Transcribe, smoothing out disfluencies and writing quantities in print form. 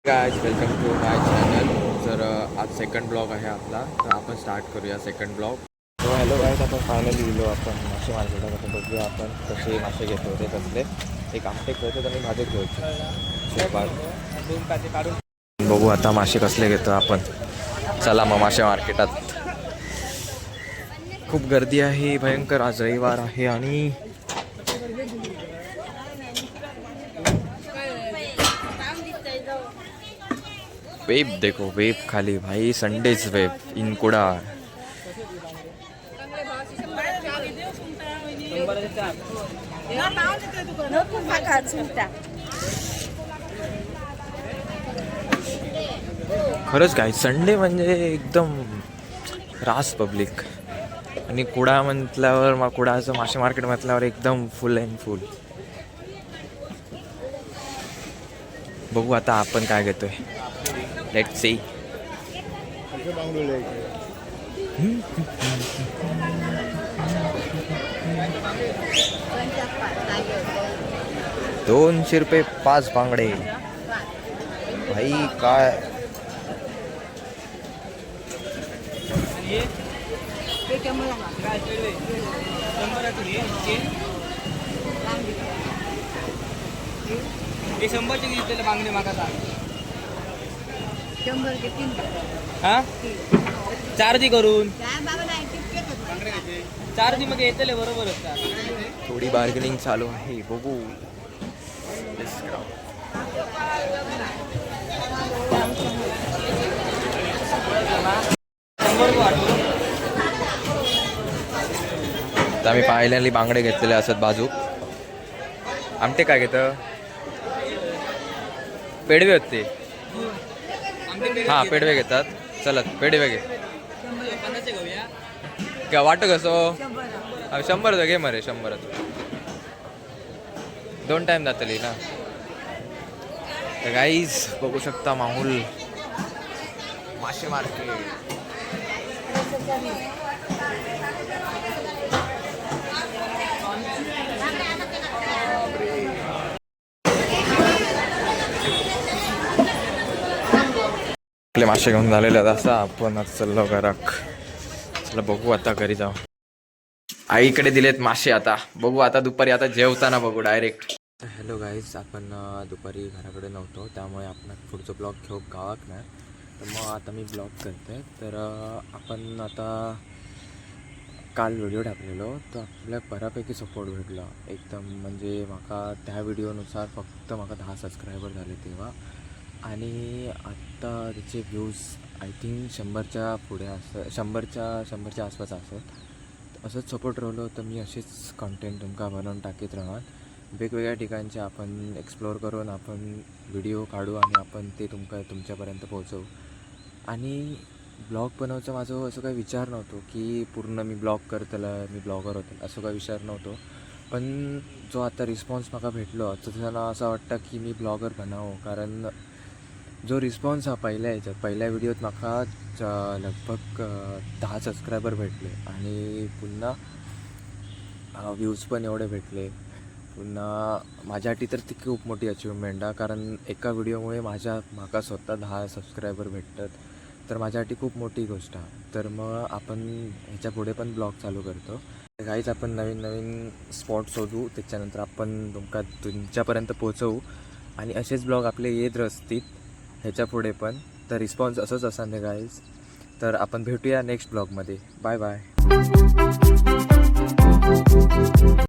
Guys welcome to my channel. तर आज second blog आहे आपला, तर आपण स्टार्ट करूया सेकंड ब्लॉग. तो हॅलो गाइस, आपण फायनली गेलो आपण मासे मार्केटात. आता बघूया आपण कसे मासे घेतो ते कसले. एक आमटे खेळतो आणि भाजी खेळतो. बघू आता मासे कसले घेतो आपण. चला मग मासे मार्केटात. खूप गर्दी आहे भयंकर, आज रविवार आहे आणि वेब देखो, वेब खाली भाई, संडेज वेब इन कुडा. खरंच काय संडे म्हणजे एकदम रास पब्लिक. आणि कुडा म्हटल्यावर मग कुडाचं मासे मार्केट म्हटल्यावर एकदम फुल अँड फुल. बघू आता आपण काय घेतोय. Let's see. ₹200 5 बांगडे भाई काय. ते 100चे घेतलेले बांगडे मागाचा 100 चार दी करून 4 दी मध्ये येतले बरोबर असतात. थोडी बार्गेनिंग चालू आहे, बघू. तर आम्ही पाहिल्याने बांगडे घेतलेले असत बाजू. आमटे काय घेतं, पेडवे होते. हां पेडवे घेतात. चलत पेडवे घे क्या वाटत कसं. 100 घे मरे, 100 2 टाइम जातली ना. तर गाईज बघू शकता माहोल मासे मार्केट. आपले मासे घेऊन झालेले आहेत. असा आपण आज चाललो घराक. चला बघू आता घरी जाऊ. आईकडे दिलेत मासे. आता बघू, आता दुपारी आता जेवताना बघू डायरेक्ट. हॅलो गाईज, आपण दुपारी घराकडे नव्हतो, त्यामुळे आपण पुढचं ब्लॉग घेऊ गावात नाही. तर मग आता मी ब्लॉग करते. तर आपण आता काल व्हिडिओ टाकलेलो, तर आपल्या बऱ्यापैकी सपोर्ट भेटला एकदम. म्हणजे माका त्या व्हिडिओनुसार फक्त माका 10 सबस्क्रायबर झाले तेव्हा. आणि आत्ता त्याचे व्ह्यूज आय थिंक 100च्या पुढे असं, 100च्या आसपास असत. असंच सपोर्ट राहिलो तर मी असेच कंटेंट तुमका बनवून टाकीत राहणार. वेगवेगळ्या ठिकाणचे आपण एक्सप्लोअर करून आपण व्हिडिओ काढू आणि आपण ते तुमच्यापर्यंत पोहोचवू. आणि ब्लॉग बनवायचं माझं असं काही विचार नव्हतो की पूर्ण मी ब्लॉग करतला, मी ब्लॉगर होतो असं काही विचार नव्हतो. पण जो आता रिस्पॉन्स मला भेटलो तर त्यांना असं वाटतं की मी ब्लॉगर बनावं. कारण जो रिस्पॉन्स हा पहिल्या व्हिडिओत माका लगभग 10 सबस्क्रायबर भेटले. आणि पुन्हा व्ह्यूज पण एवढे भेटले. पुन्हा माझ्यासाठी तर ती खूप मोठी अचिव्हमेंट आहे. कारण एका व्हिडिओमुळे माका स्वतः 10 सबस्क्रायबर भेटतात, तर माझ्यासाठी खूप मोठी गोष्ट आहे. तर मग आपण ह्याच्या पुढे पण ब्लॉग चालू करतो. काहीच आपण नवीन स्पॉट शोधू, त्याच्यानंतर आपण तुमच्यापर्यंत पोहोचवू. आणि असेच ब्लॉग आपले येत असतील ह्याच्या पुढे पण. तर रिस्पॉन्स असंच असणार गाईज. तर आपण भेटूया नेक्स्ट ब्लॉगमध्ये. Bye bye.